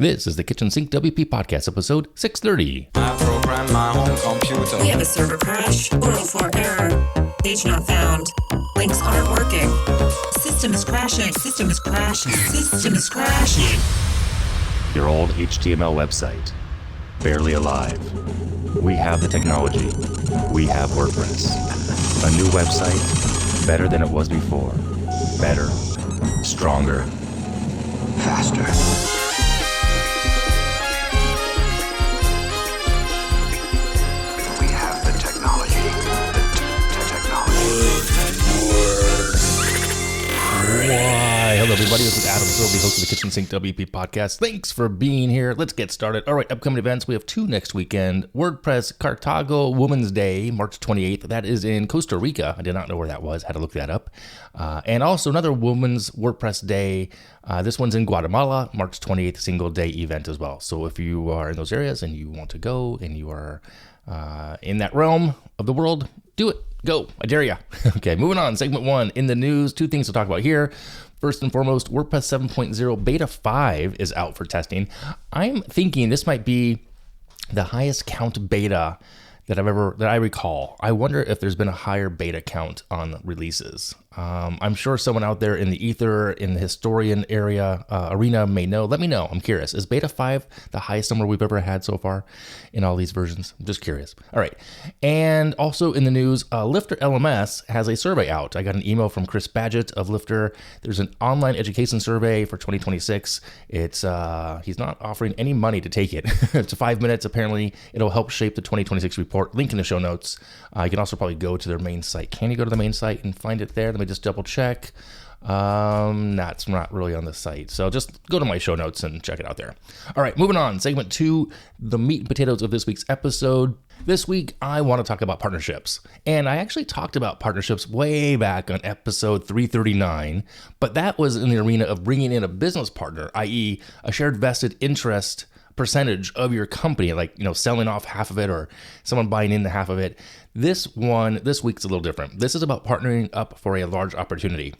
This is the Kitchen Sink WP Podcast, episode 630. I program my own computer. We have a server crash, 404 error, page not found, links aren't working, system is crashing, system is crashing, system is crashing. Your old HTML website, barely alive. We have the technology. We have WordPress. A new website, better than it was before. Better, stronger, faster. Why? Hello, everybody. This is Adam Silby, host of the Kitchen Sink WP Podcast. Thanks for being here. Let's get started. All right, upcoming events. We have two next weekend. WordPress Cartago Women's Day, March 28th. That is in Costa Rica. I did not know where that was. Had to look that up. And also another Women's WordPress Day. This one's in Guatemala, March 28th, single day event as well. So if you are in those areas and you want to go and you are in that realm of the world, do it. Go. I dare ya. Okay, moving on. Segment 1. In the news, two things to talk about here. First and foremost, WordPress 7.0 Beta 5 is out for testing. I'm thinking this might be the highest count beta that I recall. I wonder if there's been a higher beta count on releases. I'm sure someone out there in the ether, in the historian arena may know. Let me know. I'm curious. Is Beta 5 the highest number we've ever had so far in all these versions? I'm just curious. All right. And also in the news, Lifter LMS has a survey out. I got an email from Chris Badgett of Lifter. There's an online education survey for 2026. It's he's not offering any money to take it. It's 5 minutes. Apparently, it'll help shape the 2026 report. Link in the show notes. You can also probably go to their main site. Can you go to the main site and find it there? Let me just double check. That's not really on the site. So just go to my show notes and check it out there. All right, moving on. Segment 2, the meat and potatoes of this week's episode. This week, I want to talk about partnerships. And I actually talked about partnerships way back on episode 339, but that was in the arena of bringing in a business partner, i.e. a shared vested interest percentage of your company, like, selling off half of it or someone buying into half of it. This week's a little different. This is about partnering up for a large opportunity.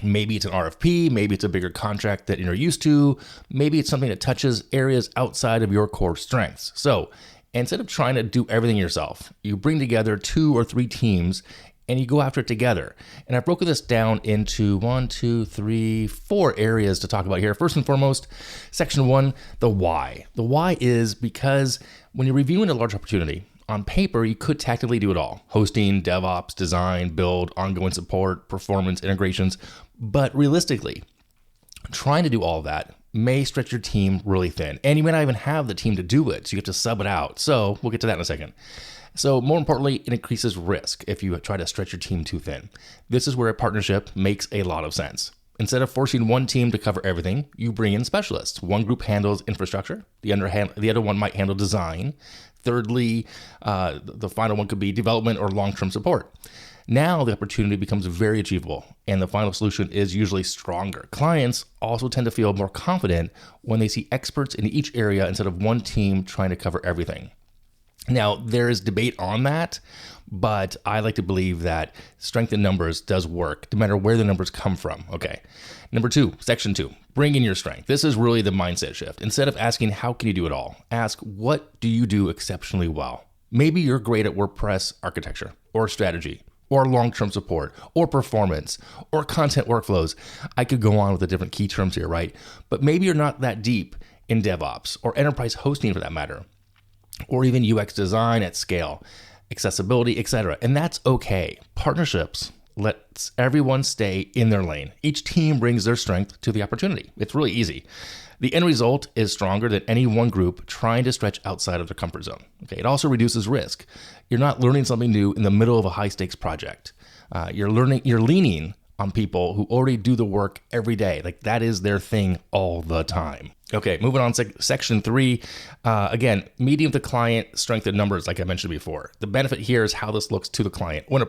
Maybe it's an RFP, maybe it's a bigger contract that you're used to, maybe it's something that touches areas outside of your core strengths. So instead of trying to do everything yourself, you bring together 2 or 3 teams and you go after it together. And I've broken this down into 4 areas to talk about here. First and foremost, section 1, the why. The why is because when you're reviewing a large opportunity, on paper, you could tactically do it all. Hosting, DevOps, design, build, ongoing support, performance, integrations. But realistically, trying to do all of that may stretch your team really thin. And you may not even have the team to do it, so you have to sub it out. So we'll get to that in a second. So more importantly, it increases risk if you try to stretch your team too thin. This is where a partnership makes a lot of sense. Instead of forcing one team to cover everything, you bring in specialists. One group handles infrastructure. The other one might handle design. Thirdly, the final one could be development or long-term support. Now the opportunity becomes very achievable, and the final solution is usually stronger. Clients also tend to feel more confident when they see experts in each area instead of one team trying to cover everything. Now, there is debate on that, but I like to believe that strength in numbers does work, no matter where the numbers come from. Okay. Number 2, section 2, bring in your strength. This is really the mindset shift. Instead of asking, how can you do it all? Ask, what do you do exceptionally well? Maybe you're great at WordPress architecture or strategy or long-term support or performance or content workflows. I could go on with the different key terms here, right? But maybe you're not that deep in DevOps or enterprise hosting for that matter, or even UX design at scale, accessibility, etc. And that's okay. Partnerships lets everyone stay in their lane. Each team brings their strength to the opportunity. It's really easy. The end result is stronger than any one group trying to stretch outside of their comfort zone. Okay, it also reduces risk. You're not learning something new in the middle of a high-stakes project. You're leaning on people who already do the work every day. Like that is their thing all the time. Okay, moving on to section 3. Again, meeting with the client, strength in numbers, like I mentioned before. The benefit here is how this looks to the client. When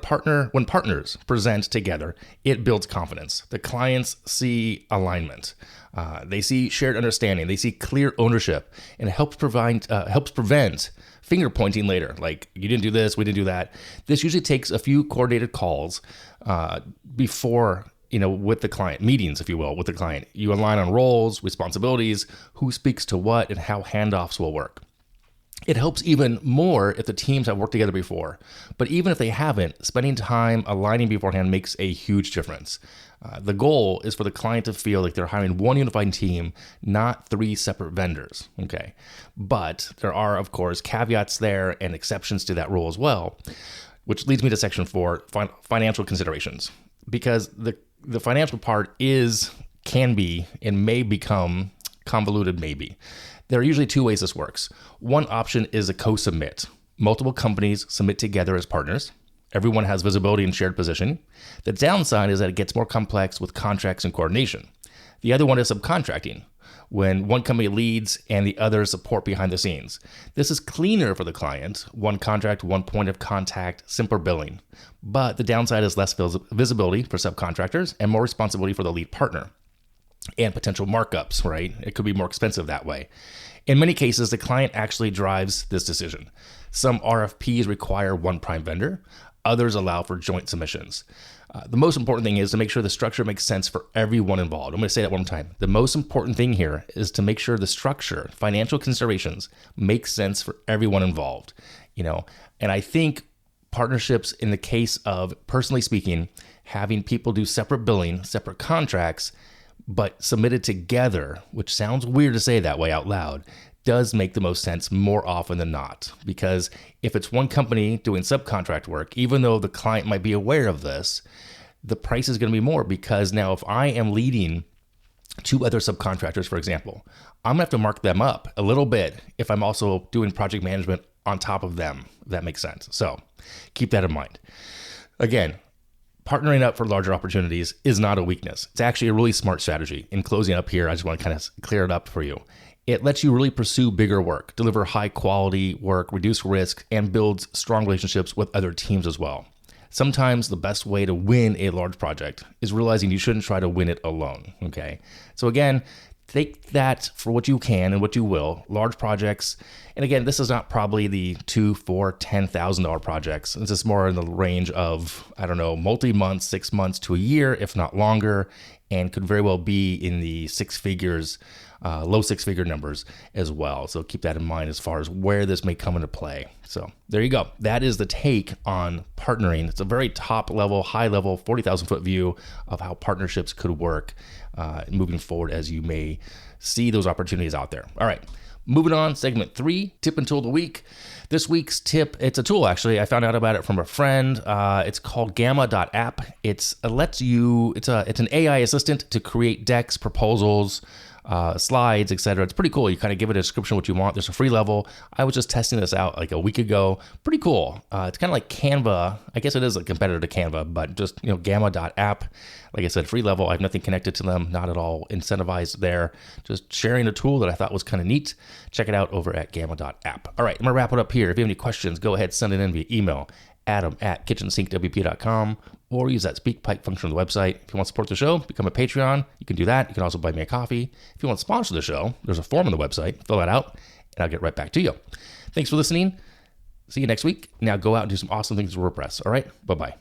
partners present together, it builds confidence. The clients see alignment. They see shared understanding. They see clear ownership, and it helps prevent finger pointing later. Like, you didn't do this, we didn't do that. This usually takes a few coordinated calls before with the client, meetings, if you will, with the client. You align on roles, responsibilities, who speaks to what, and how handoffs will work. It helps even more if the teams have worked together before. But even if they haven't, spending time aligning beforehand makes a huge difference. The goal is for the client to feel like they're hiring one unified team, not 3 separate vendors. Okay. But there are, of course, caveats there and exceptions to that rule as well, which leads me to section 4, financial considerations. Because the financial part can be, and may become convoluted, maybe. There are usually 2 ways this works. One option is a co-submit. Multiple companies submit together as partners. Everyone has visibility and shared position. The downside is that it gets more complex with contracts and coordination. The other one is subcontracting, when one company leads and the others support behind the scenes. This is cleaner for the client, one contract, one point of contact, simpler billing. But the downside is less visibility for subcontractors and more responsibility for the lead partner. And potential markups, right? It could be more expensive that way. In many cases, the client actually drives this decision. Some RFPs require one prime vendor. Others allow for joint submissions. The most important thing is to make sure the structure makes sense for everyone involved. I'm going to say that one more time. The most important thing here is to make sure the structure, financial considerations, make sense for everyone involved. And I think partnerships, in the case of, personally speaking, having people do separate billing, separate contracts, but submitted together, which sounds weird to say that way out loud, does make the most sense more often than not. Because if it's one company doing subcontract work, even though the client might be aware of this, the price is going to be more, because now if I am leading 2 other subcontractors, for example, I'm going to have to mark them up a little bit if I'm also doing project management on top of them, if that makes sense. So keep that in mind. Again, partnering up for larger opportunities is not a weakness. It's actually a really smart strategy. In closing up here, I just want to kind of clear it up for you. It lets you really pursue bigger work, deliver high quality work, reduce risk, and build strong relationships with other teams as well. Sometimes the best way to win a large project is realizing you shouldn't try to win it alone. Okay. So again, take that for what you can and what you will. Large projects, and again, this is not probably the $2,000, $4,000, $10,000 projects. This is more in the range of, multi-months, 6 months to a year, if not longer, and could very well be in the 6 figures, low 6-figure numbers as well. So keep that in mind as far as where this may come into play. So there you go. That is the take on partnering. It's a very top level, high level, 40,000 foot view of how partnerships could work moving forward as you may see those opportunities out there. All right. Moving on, segment 3, tip and tool of the week. This week's tip, it's a tool actually. I found out about it from a friend. It's called Gamma.app. It's an AI assistant to create decks, proposals, slides, etc. It's pretty cool. You kind of give it a description of what you want. There's a free level. I was just testing this out like a week ago. Pretty cool. It's kind of like Canva. I guess it is a competitor to Canva, but just, Gamma.app. Like I said, free level. I have nothing connected to them, not at all incentivized there. Just sharing a tool that I thought was kind of neat. Check it out over at Gamma.app. All right, I'm going to wrap it up here. If you have any questions, go ahead, send it in via email, adam@KitchensinkWP.com, or use that speak pipe function on the website. If you want to support the show, become a Patreon. You can do that. You can also buy me a coffee. If you want to sponsor the show, there's a form on the website. Fill that out, and I'll get right back to you. Thanks for listening. See you next week. Now go out and do some awesome things with WordPress. All right, bye-bye.